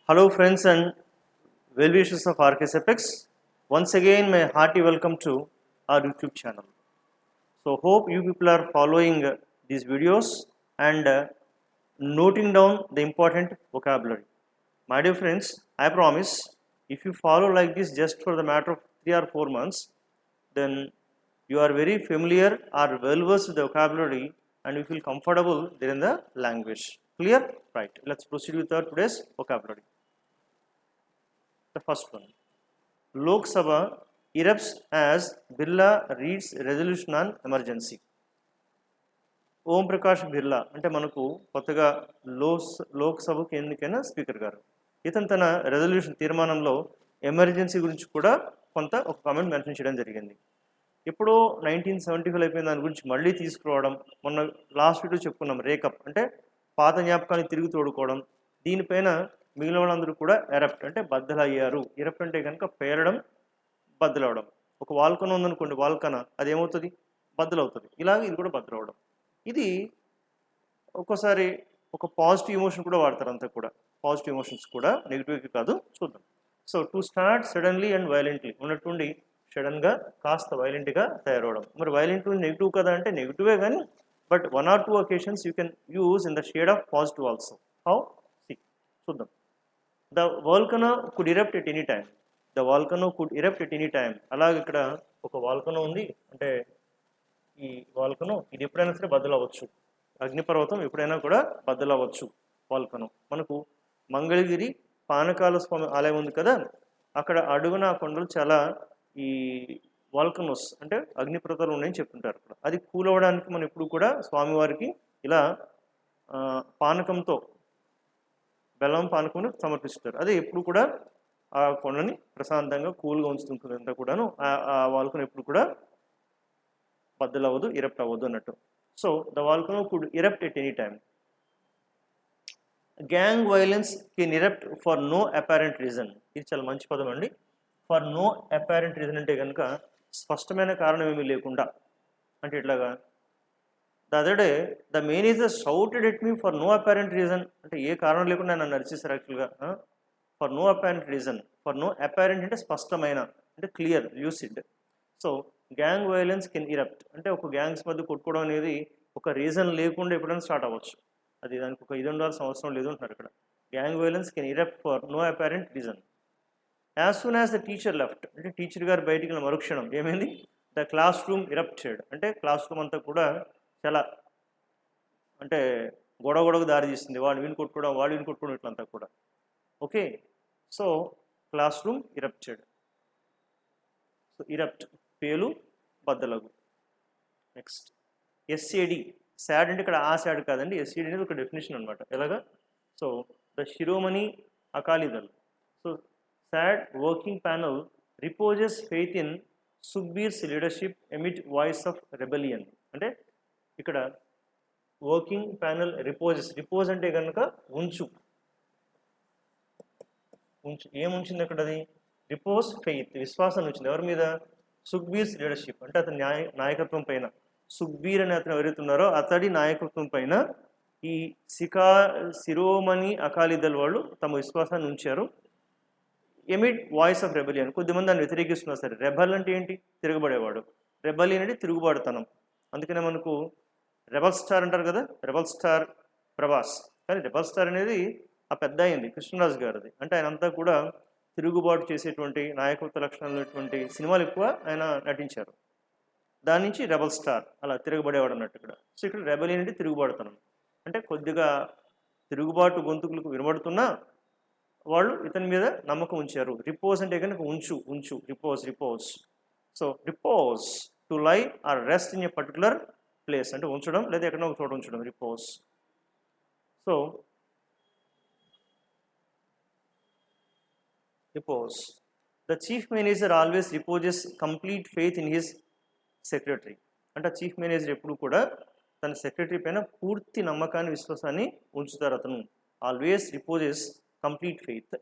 Hello friends and well-wishers of RKS Apex. Once again my hearty welcome to our YouTube channel. So hope you people are following these videos and noting down the important vocabulary. My dear friends, I promise if you follow like this just for the matter of 3 or 4 months, then you are very familiar or well versed with the vocabulary and you feel comfortable there in the language. Clear? Right. Let's proceed with our today's vocabulary. The first one. Lok Sabha erupts as Birla reads resolution on emergency. Om Prakash Birla అంటే మనకు కొత్తగా లోక్సభకు ఎన్నికైన speaker గారు. ఇతను తన resolution తీర్మానంలో emergency గురించి కూడా ఒక కామెంట్ మెన్షన్ చేయడం జరిగింది. ఎప్పుడో 1975 అయిపోయిన దాని గురించి మళ్ళీ తీసుకురావడం, మొన్న లాస్ట్ వీడియో చెప్పుకున్నాం రేకప్ అంటే పాత జ్ఞాపకాన్ని తిరిగి తోడుకోవడం. దీనిపైన మిగిలిన వాళ్ళందరూ కూడా ఎరప్ట్ అంటే బద్దలయ్యారు. ఎరప్ట్ అంటే కనుక పేరడం, బద్దలవడం. ఒక వాల్కన ఉందనుకోండి, వాల్కన అది ఏమవుతుంది, బద్దలవుతుంది. ఇలాగే ఇది కూడా బద్దలవడం. ఇది ఒక్కోసారి ఒక పాజిటివ్ ఎమోషన్ కూడా వాడతారు. అంతా కూడా పాజిటివ్ ఎమోషన్స్ కూడా, నెగిటివ్కి కాదు. చూద్దాం. So to start suddenly and violently ఉన్నట్టుండి సడన్గా కాస్త వైలెంట్గా తయారవడం. మరి వైలెంట్ నెగిటివ్ కదా అంటే నెగిటివే, కానీ but 1 or 2 occasions you can use in the shade of positive also. How? See చూద్దాం. The volcano could erupt at any time. The volcano could erupt at any time. అలాగే ఇక్కడ ఒక వాల్కనో ఉంది అంటే ఈ వాల్కనో ఇది ఎప్పుడైనా సరే బద్దలవ్వచ్చు. అగ్నిపర్వతం ఎప్పుడైనా కూడా బద్దలవ్వచ్చు వాల్కనో. మనకు మంగళగిరి పానకాల స్వామి ఆలయం ఉంది కదా, అక్కడ అడుగున ఆ కొండలు చాలా ఈ వాల్కనోస్ అంటే అగ్నిపర్వతాలు ఉన్నాయని చెప్తుంటారు. అక్కడ అది కూలవడానికి మనం ఎప్పుడు కూడా స్వామివారికి ఇలా పానకంతో బెల్లం పానకం సమర్పిస్తారు. అదే ఎప్పుడు కూడా ఆ కొండని ప్రశాంతంగా కూల్గా ఉంచుతుంటుంది. అంతా కూడాను ఆ వాల్కనో ఎప్పుడు కూడా బద్దలవ్వదు, ఇరప్ట్ అవ్వదు అన్నట్టు. So the volcano could erupt at any time. Gang violence can erupt for no apparent reason. ఇది చాలా మంచి పదం అండి. ఫర్ నో అపారెంట్ రీజన్ అంటే కనుక స్పష్టమైన కారణం ఏమీ లేకుండా. అంటే ఇట్లాగా the other day the manager shouted at me for no apparent reason. అంటే ఏ కారణం లేకుండా నన్ను అరిచేశారు యాక్చువల్గా. For no apparent reason. For no apparent అంటే స్పష్టమైన, అంటే clear, lucid. So gang violence can erupt అంటే ఒక గ్యాంగ్స్ మధ్య కొట్టుకోవడం అనేది ఒక రీజన్ లేకుండా ఎప్పుడైనా స్టార్ట్ అవ్వచ్చు. అది దానికి ఒక ఇది ఉండాల్సిన అవసరం లేదు అంటున్నారు ఇక్కడ. Gang violence can erupt for no apparent reason. As soon as the teacher left అంటే టీచర్ గారు బయటికి వెళ్ళిన మరుక్షణం ఏమైంది, ద క్లాస్ రూమ్ ఇరప్టెడ్ అంటే క్లాస్ రూమ్ అంతా కూడా చాలా అంటే గొడవకు దారి తీస్తుంది. వాడు వీని కొట్టుకోవడం ఇట్లంతా కూడా. Okay, so class room erupted. So erupt పేలు, బద్దలగు. Next SAD. శాడ్ అంటే ఇక్కడ ఆ శాడ్ కాదండి, ఎస్ఏడి అనేది ఒక డెఫినేషన్ అనమాట. ఎలాగా? So the Shiromani Akali Dal. So SAD working panel reposes faith in Sukhbir's leadership emit voice of rebellion. అంటే ఇక్కడ వర్కింగ్ ప్యానల్ రిపోజ్ అంటే కనుక ఉంచు. ఏముంచింది అక్కడ? అది రిపోజ్ ఫెయిత్, విశ్వాసాన్ని ఉంచింది. ఎవరి మీద? సుఖ్బీర్స్ లీడర్షిప్ అంటే అతని నాయకత్వం పైన. సుఖ్బీర్ అనే అతను ఎవరైతే ఉన్నారో అతడి నాయకత్వం పైన ఈ శిరోమణి అకాలీదళ్ వాళ్ళు తమ విశ్వాసాన్ని ఉంచారు. Amid voice of rebellion. కొద్దిమంది దాన్ని వ్యతిరేకిస్తున్నారు. సరే, రెబల్ అంటే ఏంటి? తిరగబడేవాడు. రెబెలియన్ అంటే తిరుగుబాటుతనం. అందుకనే మనకు రెబల్ స్టార్ అంటారు కదా, రెబల్ స్టార్ ప్రభాస్. కానీ రెబల్ స్టార్ అనేది ఆ పెద్ద అయింది కృష్ణరాజు గారిది. అంటే ఆయన అంతా కూడా తిరుగుబాటు చేసేటువంటి నాయకత్వ లక్షణాలు ఉన్నటువంటి సినిమాలు ఎక్కువ ఆయన నటించారు. దాని నుంచి రెబల్ స్టార్, అలా తిరగబడేవాడు అన్నట్టు ఇక్కడ. సో ఇక్కడ రెబెలియన్ అంటే తిరుగుబాటుతనం. అంటే కొద్దిగా తిరుగుబాటు గొంతుకులకు వినబడుతున్నా వాళ్ళు ఇతని మీద నమ్మకం ఉంచారు. రిపోజ్ అంటే కనుక ఉంచు. Repose. So repose to lie or rest in a particular place అంటే ఉంచడం, లేదా ఎక్కడో ఒక చోట ఉంచడం, repose. So repose. The chief manager always reposes complete faith in his secretary. అంటే చీఫ్ మేనేజర్ ఎప్పుడు కూడా తన సెక్రటరీ పైన పూర్తి నమ్మకాన్ని, విశ్వాసాన్ని ఉంచుతారు. అతను always reposes complete faith.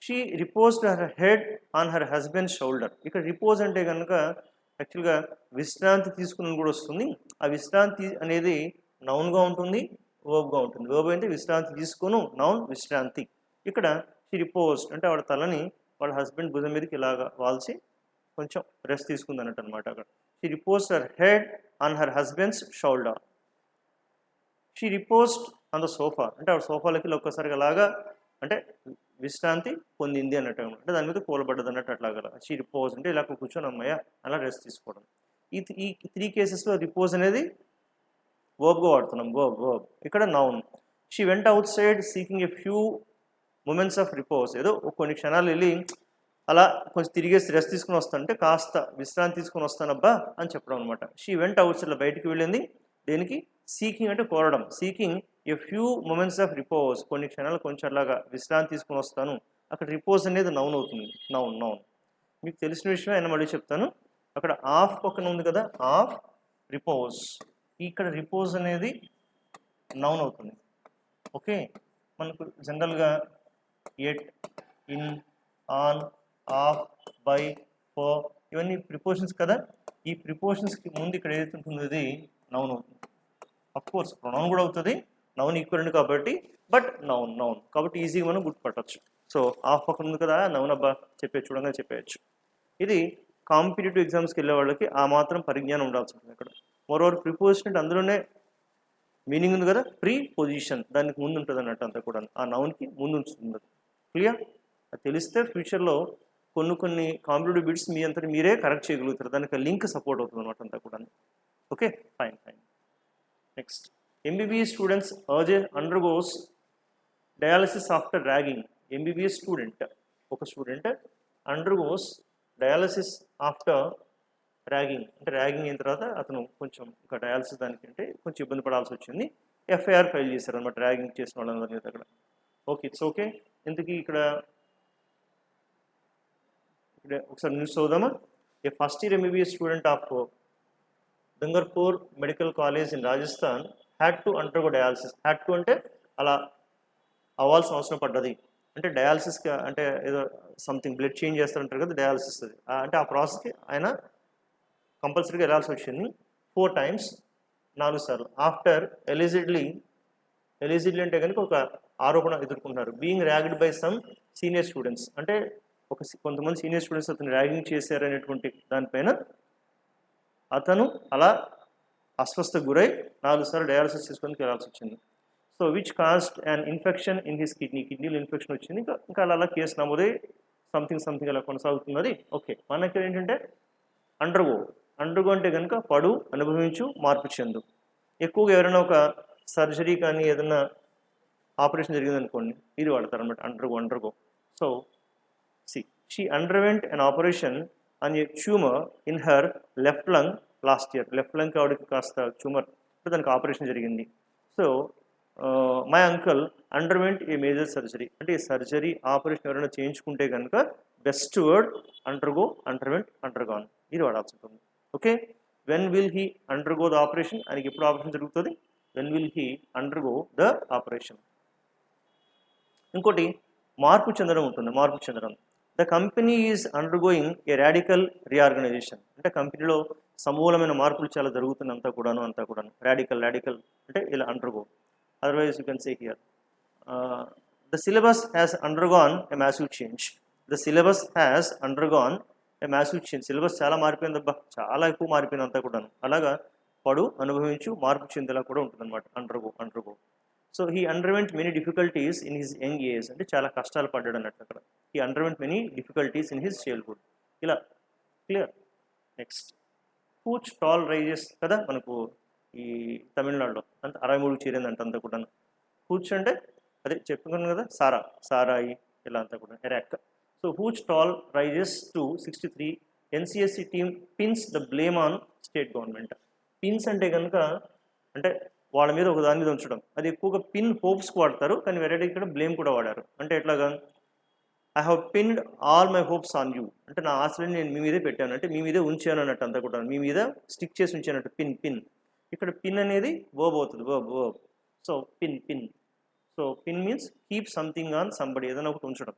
She reposed her head on her husband shoulder. ఇక్కడ రిపోజ్ అంటే కనుక యాక్చువల్గా విశ్రాంతి తీసుకుని కూడా వస్తుంది. ఆ విశ్రాంతి అనేది నౌన్గా ఉంటుంది, వర్బ్గా ఉంటుంది. వర్బ్ అంటే విశ్రాంతి తీసుకును, నౌన్ విశ్రాంతి. ఇక్కడ షీ రిపోజ్డ్ అంటే ఆవిడ తలని వాళ్ళ హస్బెండ్ భుజం మీదకి ఇలాగా వాల్చి కొంచెం రెస్ట్ తీసుకుంది అన్నట్టు అనమాట. అక్కడ she reposed her head on her husband's shoulder. She reposed on the sofa అంటే ఆవిడ సోఫాలకి ఒక్కసారిగా అలాగా అంటే విశ్రాంతి పొందింది అన్నట్టు, అంటే దాని మీద కూలబడ్డది అన్నట్టు అట్లాగా. షీ రిపోజ్ అంటే ఇలా కూర్చొని అమ్మయ్య అలా రెస్ట్ తీసుకోవడం. ఈ 3 కేసెస్లో రిపోజ్ అనేది వర్బ్గా వాడుతున్నాం, వర్బ్. ఇక్కడ noun. She went outside seeking a few moments of repose, ఏదో కొన్ని క్షణాలు వెళ్ళి అలా కొంచెం తిరిగేసి రెస్ట్ తీసుకుని వస్తానంటే కాస్త విశ్రాంతి తీసుకుని వస్తానబ్బా అని చెప్పడం అనమాట. షీ వెంట్ అవుట్ సైడ్ బయటికి వెళ్ళింది దేనికి? సీకింగ్ అంటే కోరడం. Seeking a few moments of repose కొన్ని క్షణాలు కొంచెం అలాగా విశ్రాంతి తీసుకుని వస్తాను. అక్కడ రిపోజ్ అనేది నౌన్ అవుతుంది. నౌన్ మీకు తెలిసిన విషయం అయినా మళ్ళీ చెప్తాను. అక్కడ ఆఫ్ పక్కన ఉంది కదా, ఆఫ్ రిపోజ్. ఇక్కడ రిపోజ్ అనేది నౌన్ అవుతుంది. ఓకే, మనకు జనరల్గా at, in, on, of, by, for ఇవన్నీ ప్రిపోజిషన్స్ కదా. ఈ ప్రిపోజిషన్స్కి ముందు ఇక్కడ ఏదైతే ఉంటుందో అది నౌన్ అవుతుంది. అఫ్కోర్స్ ప్రొనౌన్ కూడా అవుతుంది, నౌన్ ఈక్వలెంట్ కాబట్టి, బట్ నౌన్ కాబట్టి ఈజీగా మనం గుర్తుపట్టచ్చు. సో ఆఫ్ పక్కన ఉంది కదా, నౌన్ అబ్బా చూడంగా చెప్పేయచ్చు. ఇది కాంపిటేటివ్ ఎగ్జామ్స్కి వెళ్ళే వాళ్ళకి ఆ మాత్రం పరిజ్ఞానం ఉండాల్సి ఉంటుంది. ఇక్కడ మోరోవర్ ప్రిపోజిషన్ అంటే అందులోనే మీనింగ్ ఉంది కదా, ప్రీ పొజిషన్ దానికి ముందు ఉంటుంది అన్నట్టు అంతా కూడా, ఆ నౌన్కి ముందు ఉంటుంది. క్లియర్? అది తెలిస్తే ఫ్యూచర్లో కొన్ని కాంపిటేటివ్ బిట్స్ మీ అంతా మీరే కరెక్ట్ చేయగలుగుతారు. దానికి లింక్ సపోర్ట్ అవుతుంది అనమాట అంతా కూడా. Okay, fine. Next, MBBS students undergoes dialysis after ragging. MBBS student, ఒక student undergoes dialysis after ragging అంటే ర్యాగింగ్ అయిన తర్వాత అతను కొంచెం ఇంకా డయాలసిస్ దానికి అంటే కొంచెం ఇబ్బంది పడాల్సి వచ్చింది. ఎఫ్ఐఆర్ ఫైల్ చేశారు అనమాట ర్యాగింగ్ చేసిన వాళ్ళందరి మీద అక్కడ. Okay, it's okay. ఇంతకీ ఇక్కడ ఒకసారి న్యూస్ చదువుదామా. A first year MBBS student of Dungarpur medical college in Rajasthan had to undergo dialysis. Had to అంటే అలా అవ్వాల్సిన అవసరం పడ్డది. అంటే డయాలసిస్కి అంటే ఏదో సంథింగ్ బ్లడ్ చేంజ్ చేస్తారంటారు కదా, డయాలసిస్ అది. అంటే ఆ ప్రాసెస్కి ఆయన కంపల్సరీగా వెళ్ళాల్సి వచ్చింది 4 times 4 సార్లు. ఆఫ్టర్ ఎలిజిడ్లీ అంటే కనుక ఒక ఆరోపణ ఎదుర్కొంటున్నారు. Being ragged by some senior students అంటే కొంతమంది సీనియర్ స్టూడెంట్స్ అతను ర్యాగింగ్ చేశారనేటువంటి దానిపైన అతను అలా అస్వస్థకు గురై 4 సార్లు డయాలసిస్ చేసుకోవడానికి వెళ్ళాల్సి వచ్చింది. So which caused and infection in his కిడ్నీలో ఇన్ఫెక్షన్ వచ్చింది. ఇంకా అలా కేసు నమోదై సంథింగ్ అలా కొనసాగుతున్నది. ఓకే, మనకి ఏంటంటే అండర్గో అంటే కనుక పడు, అనుభవించు, మార్పు చెందు. ఎక్కువగా ఎవరైనా ఒక సర్జరీ కానీ ఏదైనా ఆపరేషన్ జరిగిందనుకోండి ఇది వాడతారు అనమాట, undergo. So she underwent an operation on a tumour in her left lung last year. Left లంగ్కి ఆవిడకి కాస్త ట్యూమర్ దానికి ఆపరేషన్ జరిగింది. So my uncle underwent a major surgery అంటే ఈ సర్జరీ ఆపరేషన్ ఎవరైనా చేయించుకుంటే కనుక best word undergo, underwent, undergone ఇది వాడాల్సి ఉంటుంది. Okay, when will he undergo the operation, ఆయనకి ఎప్పుడు ఆపరేషన్ జరుగుతుంది? When will he undergo the operation. ఇంకోటి మార్పు చెందడం ఉంటుంది. మార్పు చెందడం, the company is undergoing A radical reorganisation అంటే కంపెనీలో సమూలమైన మార్పులు చాలా జరుగుతుంది అంతా కూడాను. రాడికల్ అంటే ఇలా undergo. Otherwise you can say here the syllabus has undergone a massive change. The syllabus has undergone a massive change. Syllabus చాలా మారిపోయిందబ్బా, చాలా ఎక్కువ మారిపోయింది అంతా కూడాను. అలాగా పడు, అనుభవించు, మార్పు చెందేలా కూడా ఉంటుంది అనమాట undergo. So he underwent many difficulties in his young age అంటే చాలా కష్టాలు పడ్డాడు అన్నట్టు అక్కడ. He underwent many difficulties in his childhood. ఇలా clear. Next, which toll rises కదా మనకు ఈ తమిళనాడులో అంటే 63కి చేరిందంట అంతా కూడా. హూచ్ అంటే అదే చెప్పుకున్నాను కదా, సారాయి ఇలా అంతా కూడా arrack. So hooch toll rises to 63. NCSC team pins the blame on state government. Pins అంటే కనుక అంటే వాళ్ళ మీద ఒక దాని మీద ఉంచడం, అది ఎక్కువగా పిన్ హోప్స్కి వాడతారు, కానీ వెరైటీ ఇక్కడ బ్లేమ్ కూడా వాడారు. అంటే ఎట్లాగా, I have pinned all my hopes on you అంటే నా ఆశలని నేను మీ మీదే పెట్టాను అంటే మీ మీదే ఉంచాను అన్నట్టు అంతా కూడా, మీ మీద స్టిక్ చేసి ఉంచానట్టు. పిన్ ఇక్కడ పిన్ అనేది వర్బ్ అవుతుంది, verb. So pin. So pin means keep something on somebody, ఏదైనా ఒకటి ఉంచడం.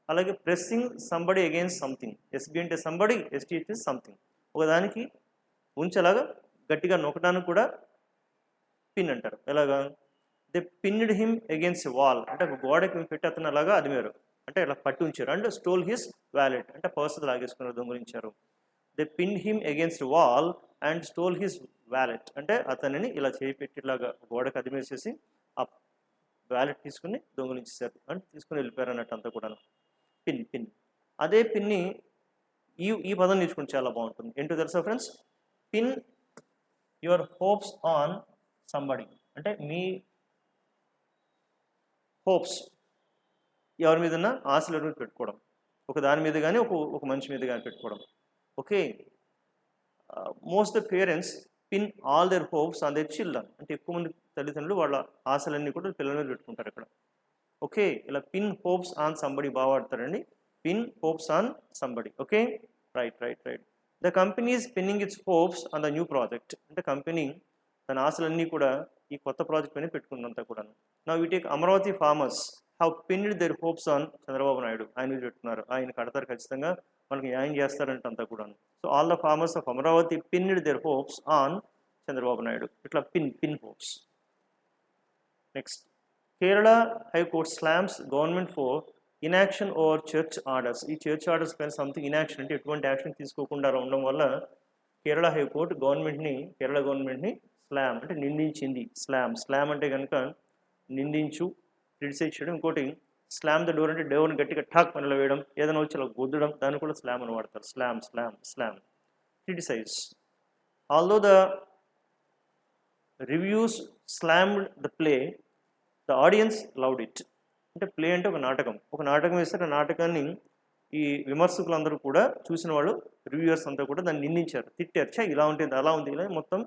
అలాగే pressing somebody against something. SB అంటే సంబడి, ఎస్టీ అంటే సంథింగ్. ఒకదానికి ఉంచేలాగా గట్టిగా నొక్కడానికి కూడా పిన్ అంటారు. ఎలాగా, they pinned him against wall, అంటే ఒక గోడకి పెట్టి అతను అలాగా అదిమారు, అంటే ఇలా పట్టి ఉంచారు. అండ్ స్టోల్ హిస్ వ్యాలెట్, అంటే పర్స్ లాగేసుకున్నారు, దొంగిలించారు. They pin him against wall and stole his wallet, అంటే అతనిని ఇలా చేపెట్టి ఇలాగా గోడకు అదిమేసేసి ఆ వ్యాలెట్ తీసుకుని దొంగిలించేశారు, అంటే తీసుకుని వెళ్ళిపోయారు అన్నట్టు అంతా కూడా. పిన్ అదే పిన్ని ఈ పదం నేర్చుకుంటే చాలా బాగుంటుంది. ఏంటో తెలుసా friends? Pin your hopes on somebody, అంటే మీ హోప్స్, ఎవరి మీద ఉన్న ఆశల మీద పెట్టుకోవడం, ఒక దాని మీద కానీ ఒక మనిషి మీద కానీ పెట్టుకోవడం. Okay, most the parents pin all their hopes on their children, అంటే ఎక్కువ మంది తల్లిదండ్రులు వాళ్ళ ఆశలన్నీ కూడా పిల్లల మీద పెట్టుకుంటారు ఇక్కడ. ఓకే, ఇలా పిన్ హోప్స్ ఆన్ సంబడి బాగా వాడతారండి, pin hopes on somebody. Okay, right. The company is pinning it's hopes on the new project, అంటే కంపెనీ తన ఆశలన్నీ కూడా ఈ కొత్త ప్రాజెక్ట్ పైన పెట్టుకుందంతా కూడా. నా we take Amaravati farmers have pinned their hopes on Chandrababu Naidu, ఆయన పెట్టుకున్నారు, ఆయన కడతారు, ఖచ్చితంగా మనకి న్యాయం చేస్తారంటే అంతా కూడా. So all the farmers of Amaravati pinned their hopes on Chandrababu Naidu, ఇట్లా pin hopes. Next, Kerala high court slams government for inaction over church orders. ఈ చర్చ్ ఆర్డర్స్ పైన సంథింగ్ ఇన్యాక్షన్, అంటే ఎటువంటి యాక్షన్ తీసుకోకుండా ఉండడం వల్ల కేరళ హైకోర్టు కేరళ గవర్నమెంట్ని స్లామ్, అంటే నిందించింది. స్లామ్ అంటే కనుక నిందించు, క్రిటిసైజ్ చేయడం. ఇంకోటి స్లామ్ ద డోర్, అంటే డోర్ని గట్టిగా ఠాక్ పనిలో వేయడం, ఏదైనా వచ్చి అలా గుద్దడం, దాన్ని కూడా స్లామ్ అని వాడతారు. Slam criticise. Although the reviews slammed the play, the audience loved it. అంటే ప్లే అంటే ఒక నాటకం వేస్తారు. ఆ నాటకాన్ని ఈ విమర్శకులందరూ కూడా, చూసిన వాళ్ళు, రివ్యూయర్స్ అంతా కూడా దాన్ని నిందించారు, తిట్టారు, ఇలా ఉంటుంది అలా ఉంది ఇలా మొత్తం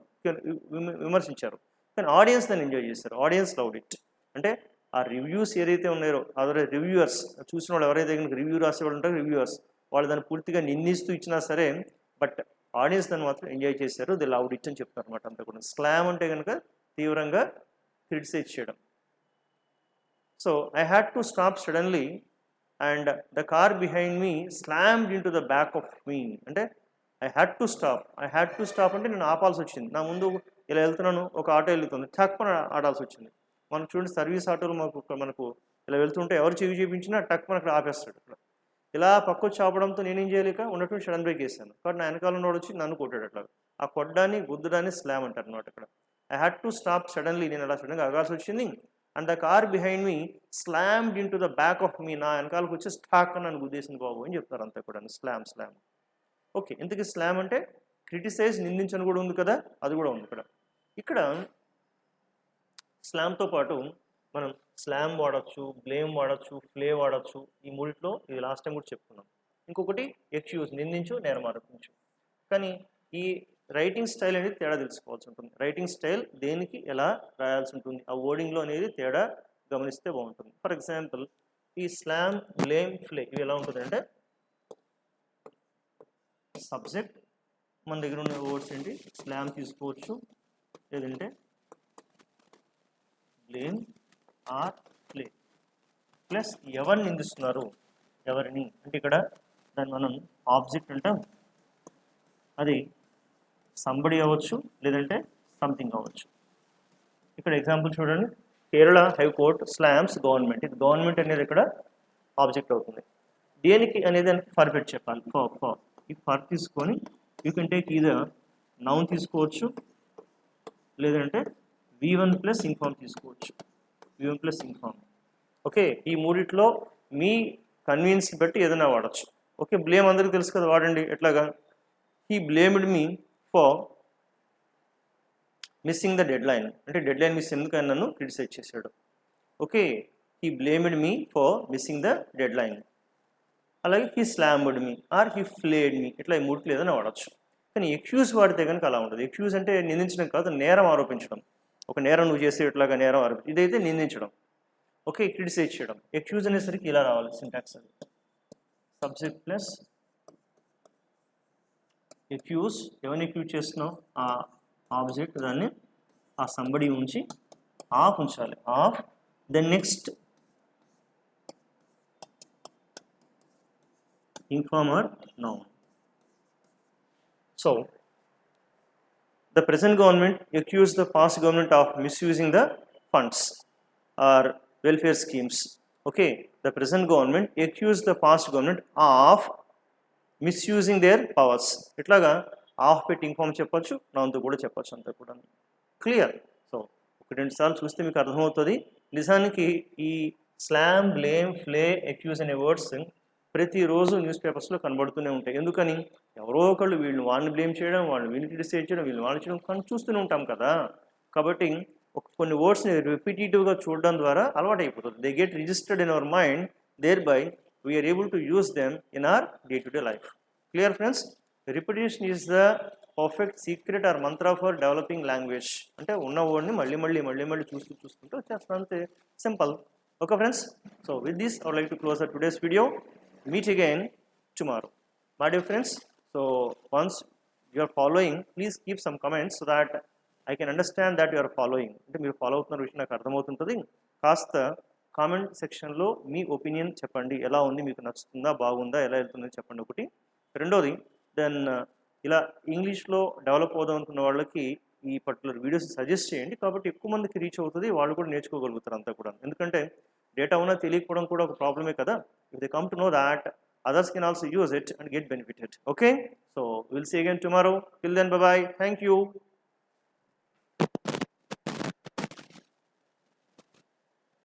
విమర్శించారు. కానీ ఆడియన్స్ దాన్ని ఎంజాయ్ చేశారు. ఆడియన్స్ లవ్డ్ ఇట్, అంటే ఆ రివ్యూస్ ఏదైతే ఉన్నారో అదే రివ్యూయర్స్, చూసిన వాళ్ళు ఎవరైతే రివ్యూ రాసేవాళ్ళు ఉంటారో రివ్యూయర్స్, వాళ్ళు దాన్ని పూర్తిగా నిందిస్తూ ఇచ్చినా సరే, బట్ ఆడియన్స్ దాన్ని మాత్రం ఎంజాయ్ చేశారు. ది లవ్డ్ ఇట్ అని చెప్తారు అనమాట అంతా కూడా. స్లామ్ అంటే కనుక తీవ్రంగా క్రిటిసైజ్ చేయడం. So I had to stop suddenly and the car behind me slammed in to the back of me, అంటే ఐ హ్యాడ్ టు స్టాప్ అంటే నేను ఆపాల్సి వచ్చింది. నా ముందు ఇలా వెళ్తున్నాను, ఒక ఆటో వెళ్తుంది, టక్మని ఆడాల్సి వచ్చింది. మనకు చూడండి, సర్వీస్ ఆటోలు మనకు ఇలా వెళ్తుంటే ఎవరు చెవి చూపించినా టక్మని అక్కడ ఆపేస్తాడు. అట్లా ఇలా పక్కొచ్చి ఆపడంతో నేనేం చేయలేక ఉన్నట్టు సడన్ బ్రేక్ వేసాను. కాబట్టి నా వెనకాల ఉన్నోడు వచ్చి నన్ను కొట్టాడు. అట్లా ఆ కొడ్డాన్ని గుద్దడాన్ని స్లామ్ అంటారు అనమాట ఇక్కడ. I had to stop suddenly, నేను అలా సడన్గా ఆగాల్సి వచ్చింది. And the car behind me slammed in to the back of me, నా వెనకాలకు వచ్చి స్టాక్ అని నన్ను గుద్దేసింది బాబు అని చెప్తారు అంతా కూడా. స్లామ్. ఓకే, ఇంతకీ స్లామ్ అంటే క్రిటిసైజ్, నిందించని కూడా ఉంది కదా, అది కూడా ఉంది ఇక్కడ. స్లామ్తో పాటు మనం స్లామ్ వాడచ్చు, బ్లేమ్ వాడచ్చు, ప్లే వాడచ్చు. ఈ మూడిట్లో ఇది లాస్ట్ టైం కూడా చెప్పుకున్నాం. ఇంకొకటి ఎక్స్క్యూజ్, నిందించు, నేరం ఆరోపించు. కానీ ఈ రైటింగ్ స్టైల్ అనేది తేడా తెలుసుకోవాల్సి ఉంటుంది. రైటింగ్ స్టైల్ దేనికి ఎలా రాయాల్సి ఉంటుంది, ఆ వర్డింగ్లో అనేది తేడా గమనిస్తే బాగుంటుంది. ఫర్ ఎగ్జాంపుల్, ఈ స్లామ్, బ్లేమ్, ప్లే ఇవి ఎలా ఉంటుంది అంటే, సబ్జెక్ట్ మన దగ్గర ఉన్న వర్డ్స్ ఏంటి, స్లామ్ తీసుకోవచ్చు, లేదంటే బ్లేమ్ ఆర్ ప్లే, ప్లస్ ఎవరిని నిందిస్తున్నారు, ఎవరిని అంటే ఇక్కడ దాన్ని మనం ఆబ్జెక్ట్ అంటాం. అది సంబడి అవ్వచ్చు, లేదంటే సంథింగ్ అవ్వచ్చు. ఇక్కడ ఎగ్జాంపుల్ చూడండి, కేరళ హైకోర్ట్ స్లామ్స్ గవర్నమెంట్. ఇది గవర్నమెంట్ అనేది ఇక్కడ ఆబ్జెక్ట్ అవుతుంది. దేనికి అనేది ఫర్ పెట్టి చెప్పాలి. ఫర్ ఈ ఫర్ తీసుకొని you can take either noun తీసుకోవచ్చు, లేదంటే V1 ప్లస్ ఇన్ఫార్మ్ తీసుకోవచ్చు. V1 plus inform. ఓకే, ఈ మూడిట్లో మీ కన్వీనియన్స్ బట్టి ఏదైనా వాడచ్చు. ఓకే, బ్లేమ్ అందరికీ తెలుసు కదా, వాడండి. ఎట్లాగా, he blamed me for missing the dead line, అంటే డెడ్ లైన్ మిస్ ఎందుకని నన్ను క్రిటిసైజ్ చేశాడు. Okay, he blamed me for missing the dead line. అలాగే హీ స్లామ్డ్ మీ ఆర్ హీ ఫ్లేడ్ మీ, ఇట్లా ఈ మూడిట్లో ఏదైనా వాడచ్చు. కానీ ఎక్యూజ్ వాడితే కనుక అలా ఉంటుంది. ఎక్యూజ్ అంటే నిందించడం కాదు, నేరం ఆరోపించడం. ఒక నేరం నువ్వు చేసే ఇట్లాగా నేరం ఆరోపించడం, ఇదైతే నిందించడం. ఓకే, క్రిటిసైజ్ చేయడం. ఎక్యూజ్ అనేసరికి ఇలా రావాలి సింటాక్స్, అది సబ్జెక్ట్ ప్లస్ ఎక్యూజ్. ఎవరిని ఎక్యూజ్ చేస్తున్నావు, ఆ ఆబ్జెక్ట్, దాన్ని ఆ సంబడి ఉంచి ఆఫ్ ఉంచాలి, off. Then next informer noun. So the present government accused the past government of misusing the funds. or welfare schemes. Okay, the present government accused the past government of misusing their powers. ఇట్లాగా of పెట్టి inform చెప్పొచ్చు, నాతో కూడా చెప్పొచ్చు, అంతా కూడా clear. So ఒక 2 సార్లు చూస్తే మీకు అర్థమవుతుంది. నిజానికి ఈ స్లామ్, బ్లేమ్, ఫ్లే, అక్యూజ్ అనే వర్డ్స్ ప్రతిరోజు న్యూస్ పేపర్స్లో కనబడుతూనే ఉంటాయి. ఎందుకని ఎవరో ఒకళ్ళు వీళ్ళు వాళ్ళని బ్లేమ్ చేయడం, వాళ్ళు వీళ్ళని క్రిటిసైజ్ చేయడం, వీళ్ళు వాళ్ళు చేయడం కానీ చూస్తూనే ఉంటాం కదా. కాబట్టి కొన్ని వర్డ్స్ని రిపీటేటివ్గా చూడడం ద్వారా అలవాటు అయిపోతుంది. They get registered in our mind, thereby we are able to use them in our day-to-day life. Clear friends? Repetition is the perfect secret or mantra for developing language. అంటే ఉన్న వర్డ్ని మళ్ళీ చూసుకుంటూ వచ్చేస్తాం, అంతే, simple. Okay friends, so with this I would like to close the today's video. Meet again tomorrow. My dear friends, so once you are following, please keep some comments so that I can understand that you are following. అంటే మీరు follow అవుతున్న విషయం నాకు అర్థమవుతుంటుంది. కాస్త comment సెక్షన్లో మీ opinion చెప్పండి, ఎలా ఉంది, మీకు నచ్చుతుందా, బాగుందా, ఎలా వెళ్తుందని చెప్పండి ఒకటి. రెండోది, దెన్ ఇలా ఇంగ్లీష్లో డెవలప్ అవుదాం అనుకున్న వాళ్ళకి ఈ పర్టికులర్ వీడియోస్ సజెస్ట్ చేయండి, కాబట్టి ఎక్కువ మందికి రీచ్ అవుతుంది, వాళ్ళు కూడా నేర్చుకోగలుగుతారు అంతా కూడా. ఎందుకంటే డేటా ఉన్నా తెలియకపోవడం కూడా ఒక ప్రాబ్లమే కదా. If they come to know that, others can also use it and get benefited. Okay, so we'll see again tomorrow. Till then, bye bye, thank you.